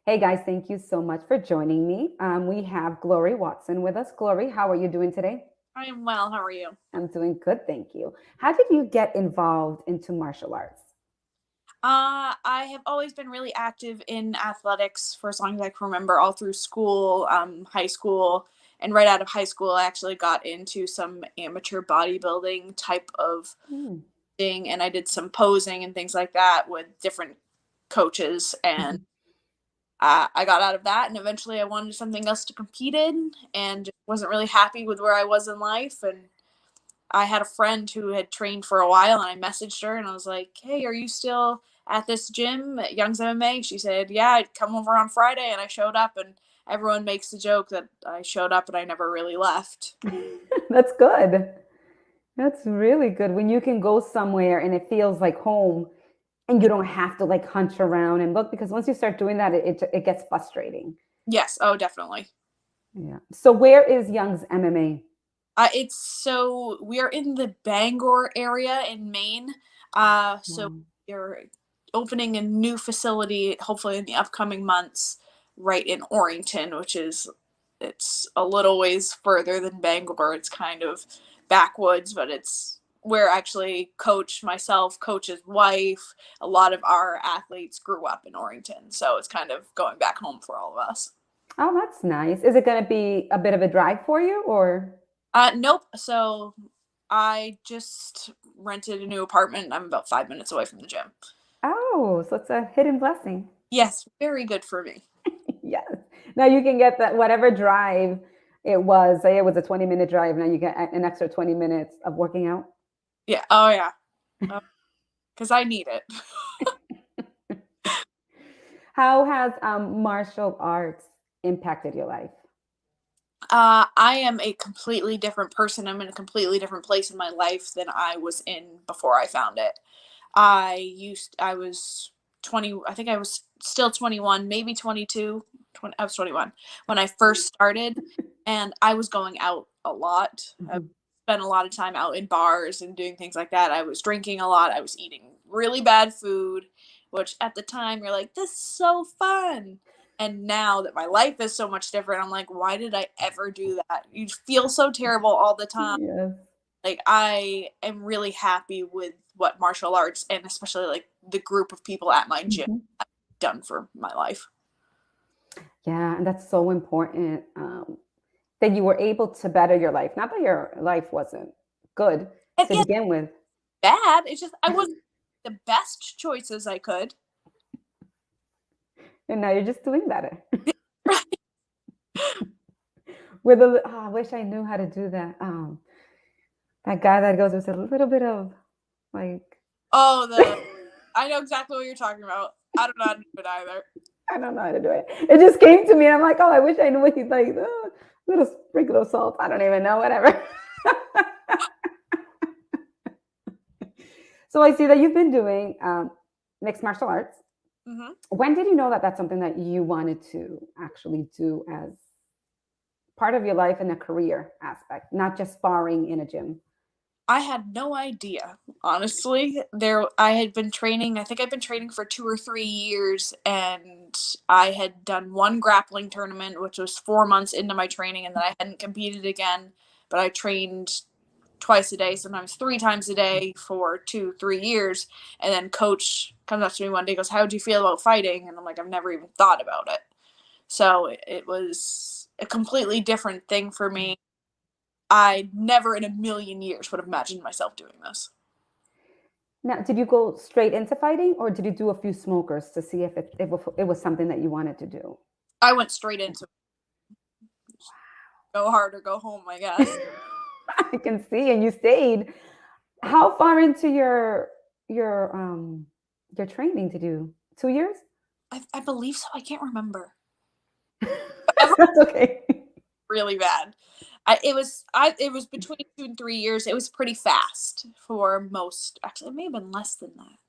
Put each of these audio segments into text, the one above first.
Hey guys, thank you so much for joining me. We have Glory Watson with us. Glory, how are you doing today? I am well. How are you? I'm doing good, thank you. How did you get involved into martial arts? I have always been really active in athletics for as long as I can remember, all through school, high school, and right out of high school, I actually got into some amateur bodybuilding type of Hmm. thing, and I did some posing and things like that with different coaches, and Mhm. I got out of that, and eventually I wanted something else to compete in, and just wasn't really happy with where I was in life, and I had a friend who had trained for a while, and I messaged her and I was like, "Hey, are you still at this gym at Young's MMA?" She said, "Yeah, I'd come over on Friday," and I showed up, and everyone makes the joke that I showed up and I never really left. That's good. That's really good when you can go somewhere and it feels like home and you don't have to like hunch around and look because once you start doing that, it gets frustrating. Yes, oh, definitely. Yeah. So where is Young's MMA? It's so we are in the Bangor area in Maine. So Wow. you're opening a new facility, hopefully in the upcoming months, right in Orrington, which is it's a little ways further than Bangor. It's kind of backwoods, but it's where actually coach's wife, a lot of our athletes grew up in Orrington. So it's kind of going back home for all of us. Oh, that's nice. Is it going to be a bit of a drive for you or? Nope. So I just rented a new apartment. I'm about 5 minutes away from the gym. Oh, so it's a hidden blessing. Yes, very good for me. Yes. Now you can get that whatever drive it was, say it was a 20-minute drive, now you get an extra 20 minutes of working out. Yeah. Oh yeah. Because I need it. How has martial arts impacted your life? I am a completely different person. I'm in a completely different place in my life than I was in before I found it. I was 20, I think I was still 21, maybe 22. I was 21 when I first started, and I was going out a lot. I Mhm. spent a lot of time out in bars and doing things like that. I was drinking a lot. I was eating really bad food, which at the time you're like, this is so fun. And now that my life is so much different, I'm like, why did I ever do that? You feel so terrible all the time. Yes. Like, I am really happy with what martial arts and especially like the group of people at my gym Mhm. have done for my life. Yeah, and that's so important that you were able to better your life. Not that your life wasn't good And to yeah, begin with. bad. It's just I wasn't the best choices I could. And now you're just doing better. With a, I wish I knew how to do that. That guy that goes with a little bit of like, Oh, the I know exactly what you're talking about. I don't know how to do it either. I don't know how to do it. It just came to me, and I'm like, oh, I wish I knew what he'd like. Oh, little sprinkle of salt. I don't even know, whatever. So I see that you've been doing mixed martial arts. Hmm. When did you know that that's something that you wanted to actually do as part of your life and a career aspect, not just sparring in a gym? I had no idea, honestly. I had been training, I think I've been training for 2 or 3 years, and I had done one grappling tournament, which was 4 months into my training, and then I hadn't competed again. But I trained twice a day, sometimes 3 times a day for 2, 3 years. And then coach comes up to me one day, goes, "How do you feel about fighting?" And I'm like, I've never even thought about it. So it was a completely different thing for me. I never in a million years would have imagined myself doing this. Now, did you go straight into fighting, or did you do a few smokers to see if it was something that you wanted to do? I went straight into go hard or go home, I guess. I can see, and you stayed. How far into your your training did you? 2 years? I believe so. I can't remember. Ever That's okay. really bad. It was between 2 and 3 years. It was pretty fast for most. Actually, it may have been less than that.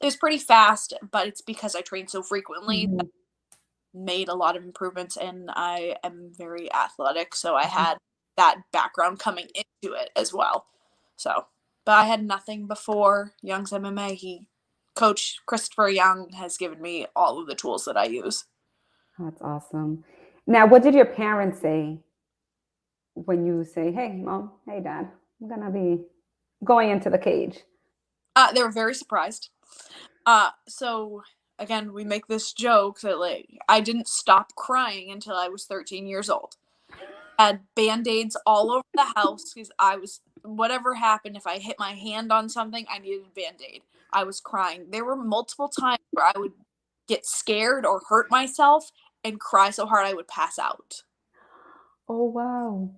It was pretty fast, but it's because I trained so frequently that Mhm, I made a lot of improvements, and I am very athletic, so I mhm. had that background coming into it as well. So, but I had nothing before Young's MMA. Coach Christopher Young has given me all of the tools that I use. That's awesome. Now, what did your parents say when you say, "Hey, mom, hey, dad, I'm gonna be going into the cage"? They were very surprised. So again, we make this joke that like I didn't stop crying until I was 13 years old. I had band-aids all over the house because I was whatever happened, if I hit my hand on something, I needed a band-aid. I was crying. There were multiple times where I would get scared or hurt myself and cry so hard I would pass out. Oh, wow.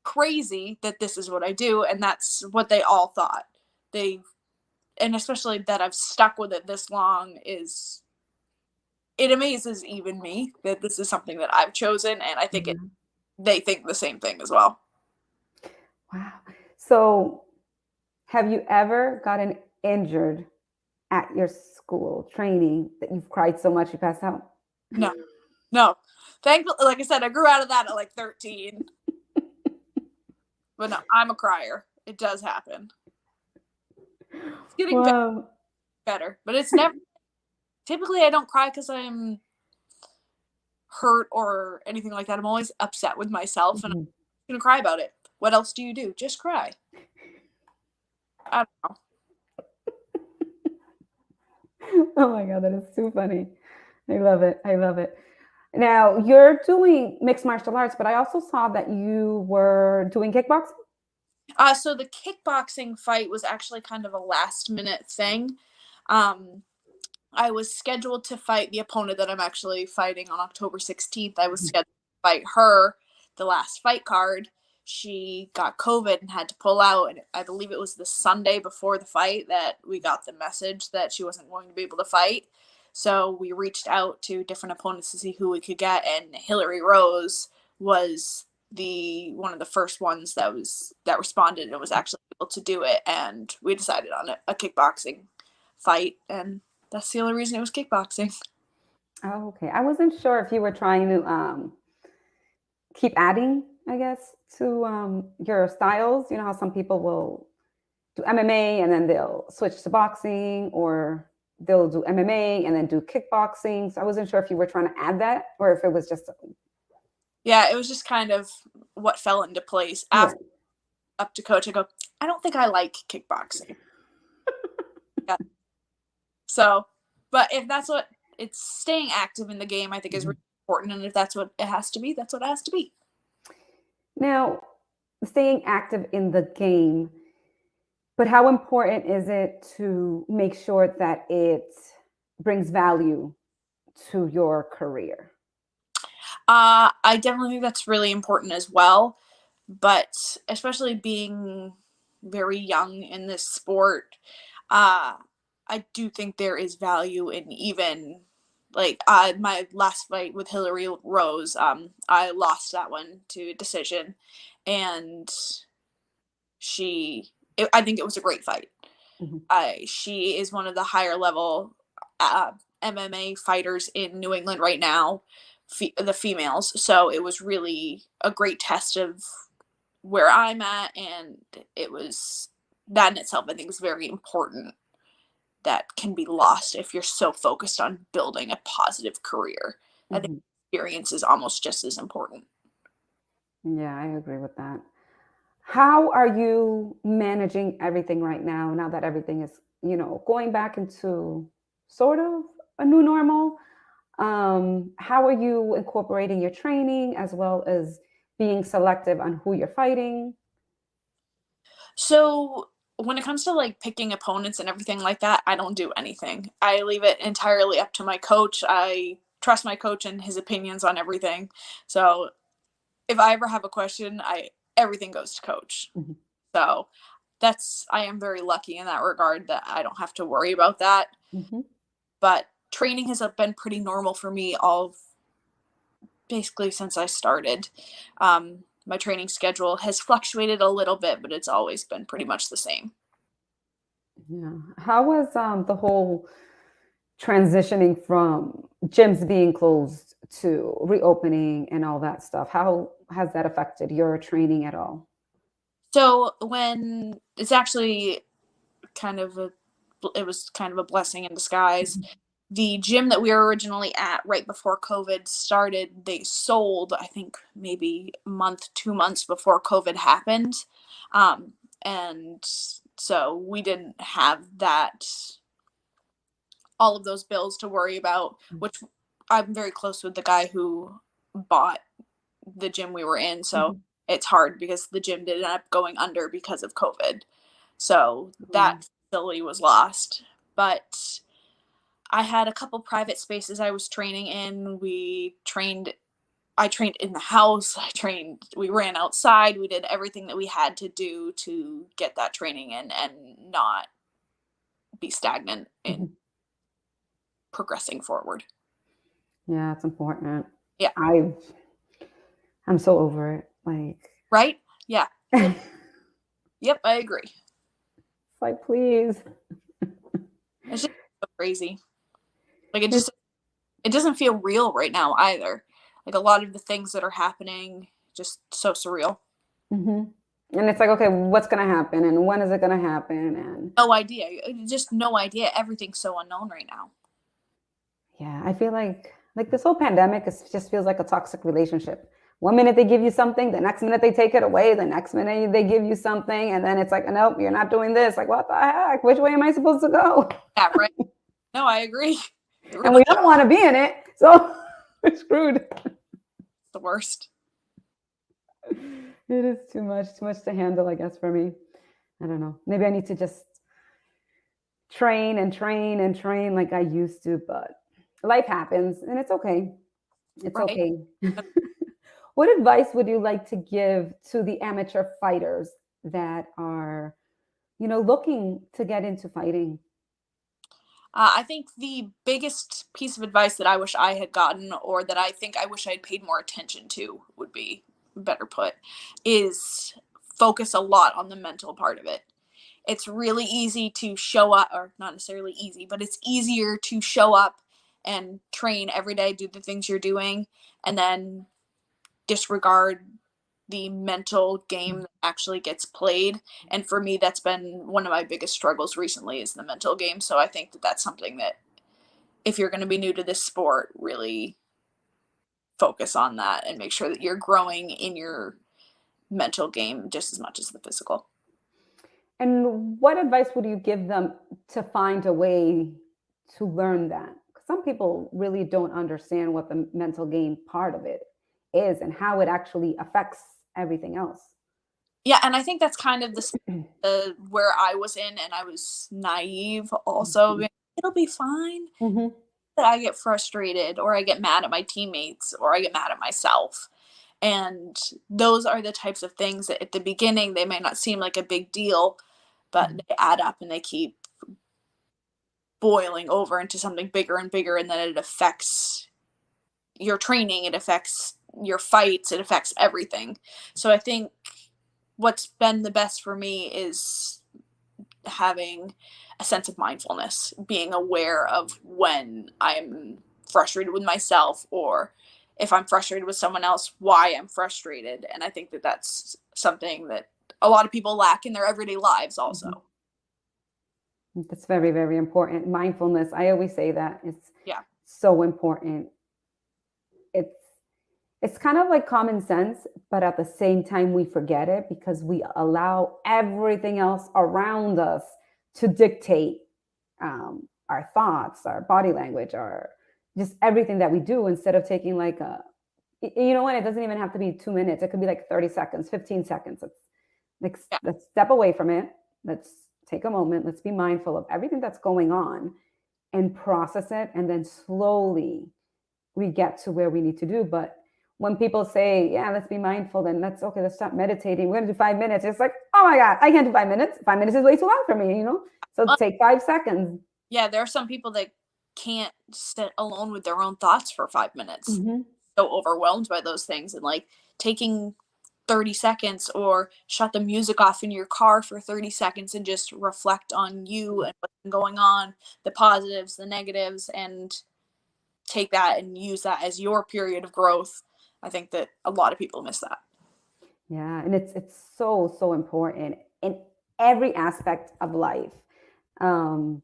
Crazy that this is what I do, and that's what they all thought. They and especially that I've stuck with it this long is it amazes even me that this is something that I've chosen, and I think Yeah. they think the same thing as well. Wow. So, have you ever gotten injured at your school training that you've cried so much you passed out? No, no. Thankfully, like I said, I grew out of that at like 13. But no, I'm a crier. It does happen. It's getting Wow. better, but it's never. Typically, I don't cry because I'm hurt or anything like that. I'm always upset with myself, and I'm Mhm. gonna cry about it. What else do you do? Just cry. I don't know. Oh my God, that is too funny. I love it. I love it. Now, you're doing mixed martial arts, but I also saw that you were doing kickboxing. So the kickboxing fight was actually kind of a last minute thing. Um, I was scheduled to fight the opponent that I'm actually fighting on October 16th. I was scheduled to fight her, the last fight card. She got COVID and had to pull out. And I believe it was the Sunday before the fight that we got the message that she wasn't going to be able to fight. So we reached out to different opponents to see who we could get. And Hillary Rose was the one of the first ones that responded and was actually able to do it. And we decided on a kickboxing fight. And that's the only reason it was kickboxing. Oh, okay. I wasn't sure if you were trying to keep adding, I guess, to your styles. You know how some people will do MMA and then they'll switch to boxing, or they'll do MMA and then do kickboxing. So I wasn't sure if you were trying to add that or if it was just, Yeah, it was just kind of what fell into place yeah. after up to coach. I go, I don't think I like kickboxing. Yeah. So, but if that's what it's staying active in the game, I think is Mhm. really important. And if that's what it has to be, that's what it has to be. Now, staying active in the game, but how important is it to make sure that it brings value to your career? I definitely think that's really important as well. But especially being very young in this sport, uh, I do think there is value in even like my last fight with Hillary Rose. I lost that one to decision, and I think it was a great fight. Mhm. She is one of the higher level uh, MMA fighters in New England right now, the females. So it was really a great test of where I'm at, and it was that in itself, I think, is very important. That can be lost if you're so focused on building a positive career. I think Mhm. experience is almost just as important. Yeah, I agree with that. How are you managing everything right now that everything is, going back into sort of a new normal? How are you incorporating your training as well as being selective on who you're fighting? So when it comes to like picking opponents and everything like that, I don't do anything. I leave it entirely up to my coach. I trust my coach and his opinions on everything. So if I ever have a question, I everything goes to coach. Mhm. So that's I am very lucky in that regard that I don't have to worry about that. Mhm. But training has been pretty normal for me all basically since I started. My training schedule has fluctuated a little bit, but it's always been pretty much the same. Yeah. How was the whole transitioning from gyms being closed to reopening and all that stuff? How has that affected your training at all? So when it's actually kind of a it was kind of a blessing in disguise. Mhm. the gym that we were originally at right before COVID started, they sold, I think maybe a month, 2 months before COVID happened. And so we didn't have that, all of those bills to worry about, which I'm very close with the guy who bought the gym we were in. So Mhm. it's hard because the gym did end up going under because of COVID. So Mm. that facility was lost. But I had a couple private spaces I was training in. I trained in the house. We ran outside. We did everything that we had to do to get that training in and not be stagnant in Mhm. progressing forward. Yeah, it's important. Yeah. I I'm so over it. Like, Right? Yeah. it's Yep, I agree. like, please. It's just so crazy. Like it It's, just it doesn't feel real right now either. Like a lot of the things that are happening just so surreal. mhm. And it's like, okay, what's gonna happen, and when is it gonna happen, and No idea. Just no idea. Everything's so unknown right now. yeah, I feel like this whole pandemic just feels like a toxic relationship. One minute they give you something, the next minute they take it away, the next minute they give you something, and then it's like, nope, you're not doing this. Like, what the heck? Which way am I supposed to go? Yeah, right. No, I agree. It And really we is don't want to be in it, so we're screwed. the worst. It is too much to handle, I guess, for me. I don't know. Maybe I need to just train and train and train like I used to, but life happens and it's okay. It's Right. okay. What advice would you like to give to the amateur fighters that are, looking to get into fighting? I think the biggest piece of advice that I wish I had gotten, or that I think I wish I'd paid more attention to, would be better put, is focus a lot on the mental part of it. It's really easy to show up, or not necessarily easy, but it's easier to show up and train every day, do the things you're doing, and then disregard the mental game that actually gets played. And for me, that's been one of my biggest struggles recently, is the mental game. So I think that that's something that, if you're going to be new to this sport, really focus on that and make sure that you're growing in your mental game just as much as the physical. And what advice would you give them to find a way to learn that? 'Cause some people really don't understand what the mental game part of it is and how it actually affects everything else. Yeah, and I think that's kind of where I was in, and I was naive also. Mhm. It'll be fine. Mhm. That I get frustrated, or I get mad at my teammates, or I get mad at myself. And those are the types of things that at the beginning they might not seem like a big deal, but Mhm. they add up and they keep boiling over into something bigger and bigger, and then it affects your training, it affects your fights, it affects everything. So I think what's been the best for me is having a sense of mindfulness, being aware of when I'm frustrated with myself, or if I'm frustrated with someone else, why I'm frustrated. And I think that that's something that a lot of people lack in their everyday lives Mhm. also. That's very, very important. Mindfulness, I always say that it's Yeah. so important. It's it's kind of like common sense, but at the same time we forget it because we allow everything else around us to dictate our thoughts, our body language, our just everything that we do instead of taking like you know what? It doesn't even have to be 2 minutes. It could be like 30 seconds, 15 seconds. Like, Yeah. let's step away from it. Let's take a moment. Let's be mindful of everything that's going on and process it. And then slowly we get to where we need to do. But when people say, yeah, let's be mindful, then let's, okay, let's start meditating. We're going to do 5 minutes. It's like, oh my God, I can't do 5 minutes. 5 minutes is way too long for me. So Uh, take 5 seconds. yeah, there are some people that can't sit alone with their own thoughts for 5 minutes. Hmm. So overwhelmed by those things, and like taking 30 seconds, or shut the music off in your car for 30 seconds and just reflect on you and what's been going on, the positives, the negatives, and take that and use that as your period of growth. I think that a lot of people miss that. Yeah. And it's so, so important in every aspect of life. Um,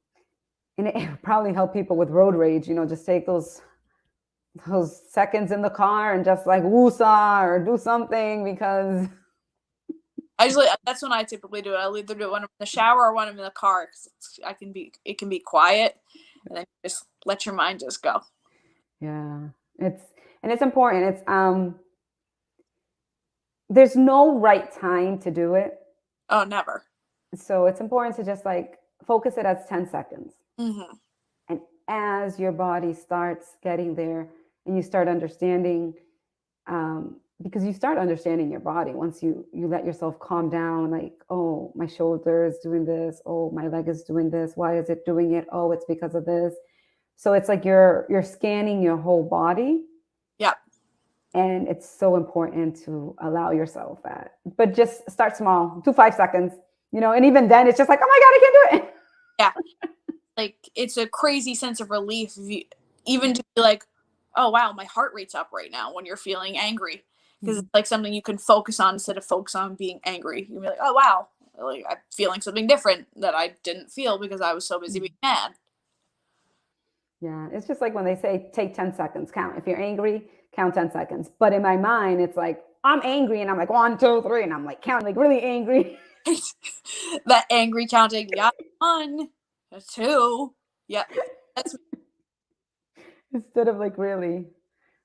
And it probably help people with road rage, just take those seconds in the car and just like woosah or do something, because That's when I typically do it. I'll either do it when I'm in the shower or when I'm in the car, because it can be quiet, and then just let your mind just go. yeah, it's important. There's no right time to do it. Oh, never. So it's important to just like focus it as 10 seconds. Mm-hmm. And as your body starts getting there and you start understanding, because you start understanding your body once you let yourself calm down, like, oh, my shoulder is doing this, oh, my leg is doing this, why is it doing it, oh, it's because of this. So it's like you're scanning your whole body. Yeah. And it's so important to allow yourself that. But just start small, do 5 seconds, and even then it's just like, oh my God, I can't do it. Yeah. Like, it's a crazy sense of relief, even to be like, oh, wow, my heart rate's up right now when you're feeling angry. Because it's like something you can focus on instead of focus on being angry. You'll be like, oh, wow, like, I'm feeling something different that I didn't feel because I was so busy being mad. Yeah, it's just like when they say take 10 seconds, count. If you're angry, count 10 seconds. But in my mind, it's like, I'm angry and I'm like 1, 2, 3, and I'm like counting like really angry. That angry counting, yeah, 1, 2, yeah, that's Instead of like really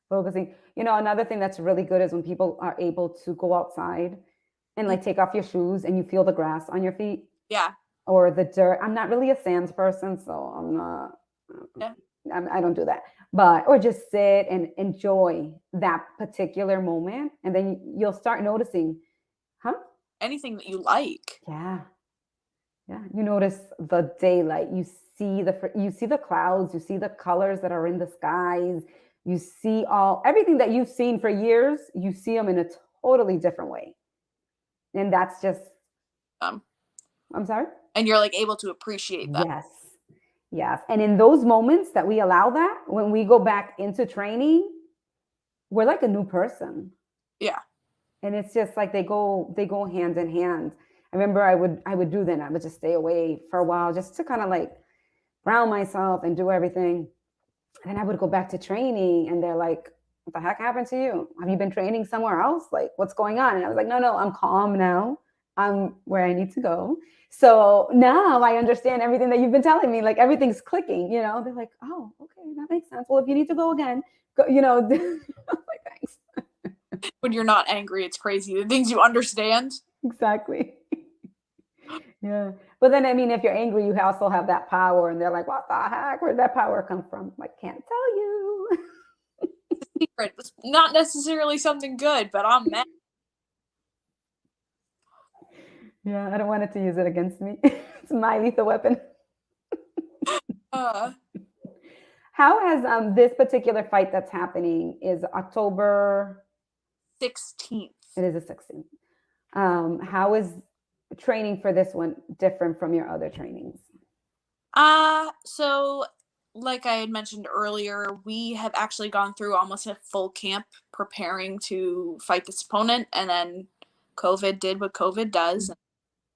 focusing. Another thing that's really good is when people are able to go outside and like take off your shoes and you feel the grass on your feet yeah, or the dirt. I'm not really a sands person, so I'm not, yeah. I don't do that. But, or just sit and enjoy that particular moment. And then you'll start noticing, huh? Anything that you like. Yeah. Yeah. You notice the daylight. You see the clouds. You see the colors that are in the skies. You see everything that you've seen for years. You see them in a totally different way. And that's just. Um, I'm sorry. and you're like able to appreciate that. Yes. Yes. And in those moments that we allow that, when we go back into training, we're like a new person. Yeah. And it's just like they go hand in hand. I remember I would do that. I would just stay away for a while just to kind of like ground myself and do everything. And I would go back to training and they're like, what the heck happened to you? Have you been training somewhere else? Like, what's going on? And I was like, no, I'm calm now. I'm where I need to go. So now I understand everything that you've been telling me. Like everything's clicking, they're like, oh, okay, that makes sense. Well, if you need to go again, go, like, thanks. When you're not angry, it's crazy. The things you understand. Exactly. Yeah. But then, I mean, if you're angry, you also have that power. And they're like, what the heck? Where'd that power come from? I can't tell you. Secret. It's not necessarily something good, but I'm mad. Yeah, I don't want it to use it against me. It's my lethal weapon. Uh, How has this particular fight that's happening is October? 16th. It is the 16th. How is training for this one different from your other trainings? So like I had mentioned earlier, we have actually gone through almost a full camp preparing to fight this opponent, and then COVID did what COVID does and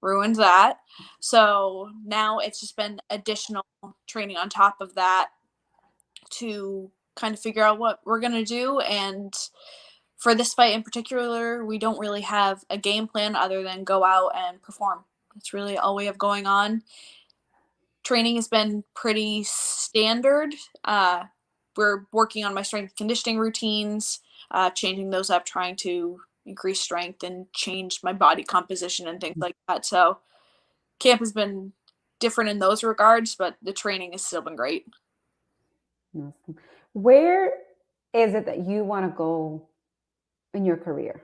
ruined that. So now it's just been additional training on top of that to kind of figure out what we're going to do. And for this fight in particular, we don't really have a game plan other than go out and perform. That's really all we have going on. Training has been pretty standard. We're working on my strength and conditioning routines, changing those up, trying to increase strength and change my body composition and things like that. So camp has been different in those regards, but the training has still been great. Awesome. Where is it that you want to go in your career?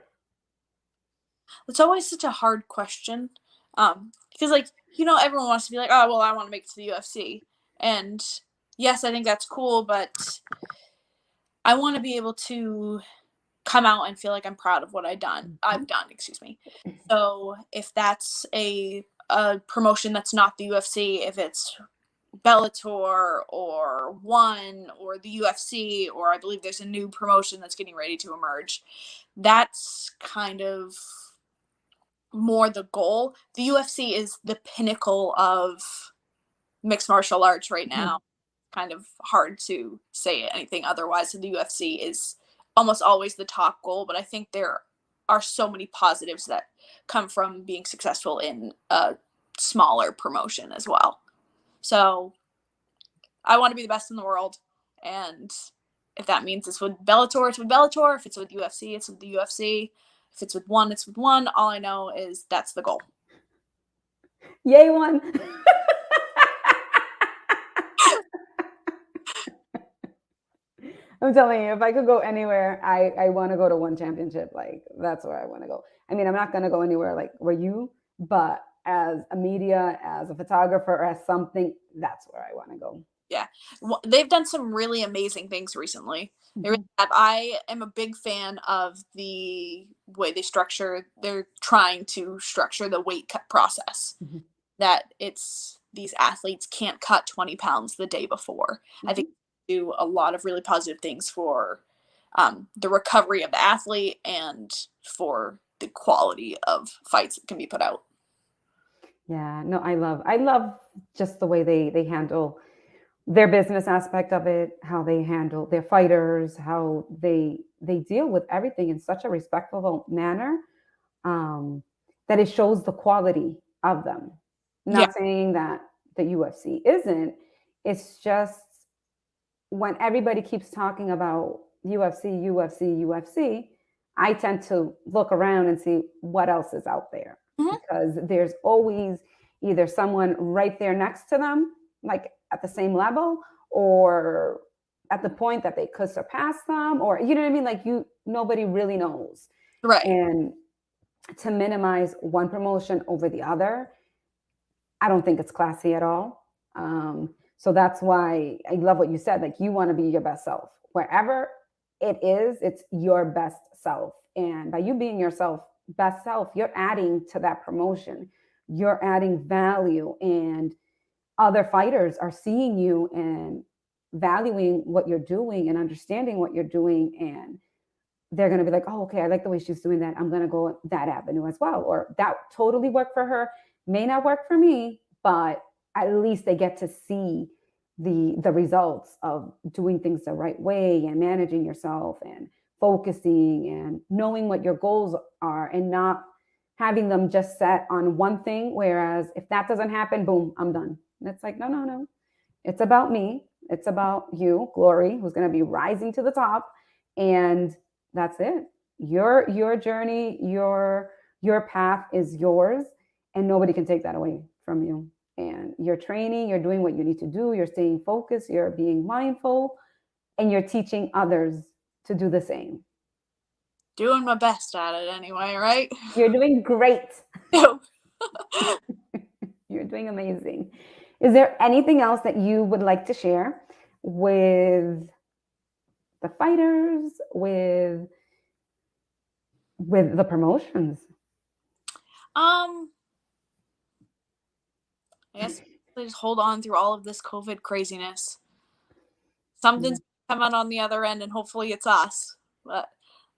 It's always such a hard question, because everyone wants to be like, oh well, I want to make it to the UFC, and yes, I think that's cool, but I want to be able to come out and feel like I'm proud of what I've done, excuse me. So if that's a promotion that's not the UFC, if it's Bellator or One or the UFC, or I believe there's a new promotion that's getting ready to emerge, that's kind of more the goal. The UFC is the pinnacle of mixed martial arts right now. Kind of hard to say anything otherwise. So the UFC is almost always the top goal, but I think there are so many positives that come from being successful in a smaller promotion as well. So I want to be the best in the world, and if that means it's with Bellator, it's with Bellator. If it's with UFC, it's with the UFC. If it's with one, it's with one. All I know is that's the goal. Yay, one. I'm telling you, if I could go anywhere, I want to go to one championship. Like, that's where I want to go. I mean, I'm not going to go anywhere like where you, but as a media, as a photographer, or as something, that's where I want to go. Yeah. They've done some really amazing things recently. They really have. I am a big fan of the way they're trying to structure the weight cut process. That these athletes can't cut 20 pounds the day before. I think they do a lot of really positive things for the recovery of the athlete and for the quality of fights that can be put out. Yeah, no, I love just the way they handle their business aspect of it, how they handle their fighters, how they deal with everything in such a respectful manner, that it shows the quality of them. Not saying that the UFC isn't. It's just when everybody keeps talking about UFC, I tend to look around and see what else is out there, because there's always either someone right there next to them, like at the same level, or at the point that they could surpass them, or you know what I mean? Like, nobody really knows. Right. And to minimize one promotion over the other, I don't think it's classy at all. So that's why I love what you said. Like, you want to be your best self. Wherever it is, it's your best self. And by you being yourself, best self, you're adding to that promotion. You're adding value, and other fighters are seeing you and valuing what you're doing and understanding what you're doing. And they're going to be like, oh, okay, I like the way she's doing that. I'm going to go that avenue as well. Or that totally worked for her. May not work for me, but at least they get to see the results of doing things the right way and managing yourself and focusing and knowing what your goals are, and not having them just set on one thing. Whereas if that doesn't happen, boom, I'm done. And it's like, no. It's about me. It's about you, Glory, who's going to be rising to the top. And that's it. Your journey, your path is yours, and nobody can take that away from you. And you're training, you're doing what you need to do, you're staying focused, you're being mindful, and you're teaching others to do the same. Doing my best at it anyway, right? You're doing great. You're doing amazing. Is there anything else that you would like to share with the fighters, with the promotions? I guess they just hold on through all of this COVID craziness. Something's come out on the other end, and hopefully it's us. But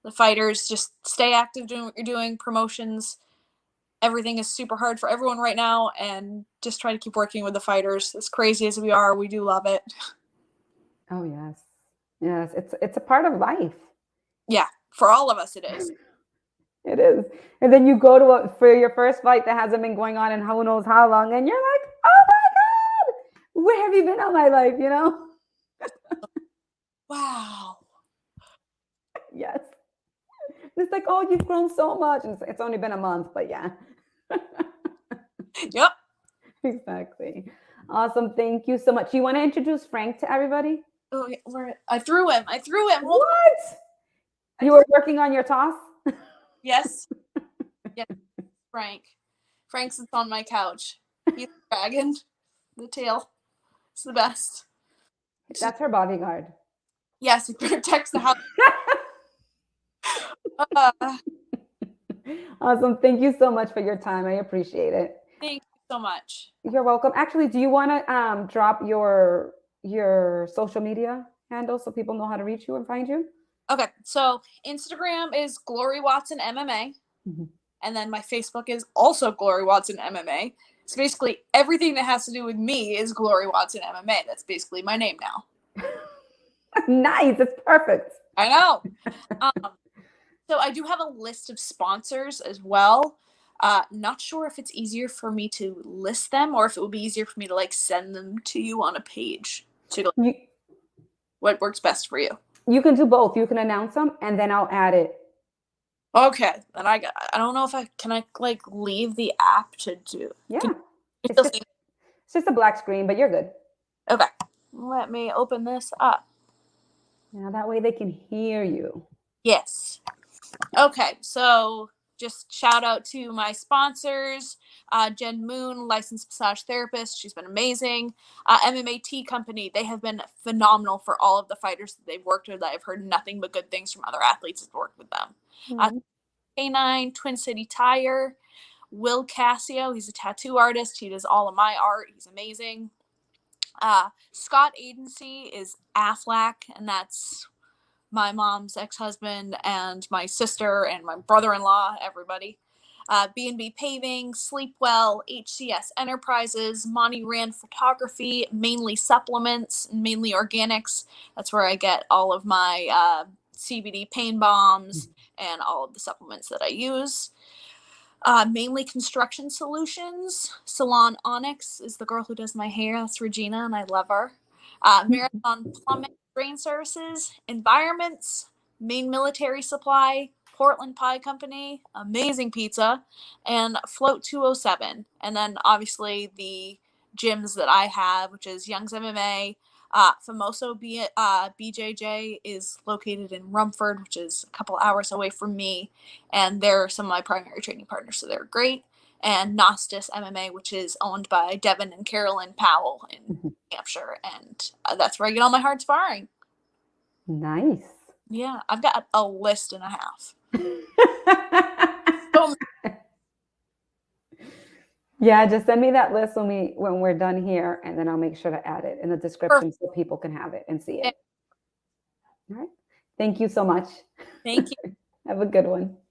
the fighters, just stay active doing what you're doing. Promotions, everything is super hard for everyone right now, and just try to keep working with the fighters. As crazy as we are, we do love it. Oh, yes, it's a part of life. Yeah, for all of us, it is. It is. And then you go for your first fight that hasn't been going on in who knows how long, and you're like, oh my God, where have you been all my life, you know? Wow. Yes. It's like, oh, you've grown so much. And it's only been a month, but yeah. Yep. Exactly. Awesome. Thank you so much. You want to introduce Frank to everybody? Oh, I threw him. What? You were working on your toss? Yes. Yes. Frank sits on my couch. He's a dragon. The tail. It's the best. That's her bodyguard. Yes, he protects the house. Awesome. Thank you so much for your time. I appreciate it. Thank you so much. You're welcome. Actually, do you want to drop your social media handles so people know how to reach you and find you? Okay, so Instagram is Glory Watson MMA, and then my Facebook is also Glory Watson MMA. So basically, everything that has to do with me is Glory Watson MMA. That's basically my name now. Nice. It's perfect. I know. So I do have a list of sponsors as well. Not sure if it's easier for me to list them or if it would be easier for me to like send them to you on a page. To what works best for you? You can do both. You can announce them, and then I'll add it. Okay, then I don't know if I can like leave the app to do. Yeah, You it's still just see- it's just a black screen, but you're good. Okay, let me open this up. Now that way they can hear you. Yes. Okay, so just shout out to my sponsors, Jen Moon, licensed massage therapist. She's been amazing. MMA Company, they have been phenomenal for all of the fighters that they've worked with. I've heard nothing but good things from other athletes that worked with them. K9, Twin City Tire, Will Cassio, he's a tattoo artist. He does all of my art. He's amazing. Scott Agency is Aflac, and that's my mom's ex-husband and my sister and my brother-in-law, everybody. B&B Paving, Sleepwell, HCS Enterprises, Monty Rand Photography, mainly supplements, mainly organics. That's where I get all of my CBD pain bombs and all of the supplements that I use. Mainly construction solutions. Salon Onyx is the girl who does my hair. That's Regina, and I love her. Marathon Plumbing, Drain Services, Environments, Maine Military Supply, Portland Pie Company, amazing pizza, and Float 207. And then obviously the gyms that I have, which is Young's MMA. Famoso BJJ is located in Rumford, which is a couple hours away from me, and they're some of my primary training partners, so they're great. And Nostis MMA, which is owned by Devin and Carolyn Powell in New Hampshire, and that's where I get all my hard sparring. Nice. Yeah, I've got a list and a half. So Yeah, just send me that list when we're done here, and then I'll make sure to add it in the description so people can have it and see it. All right. Thank you so much. thank you. Have a good one.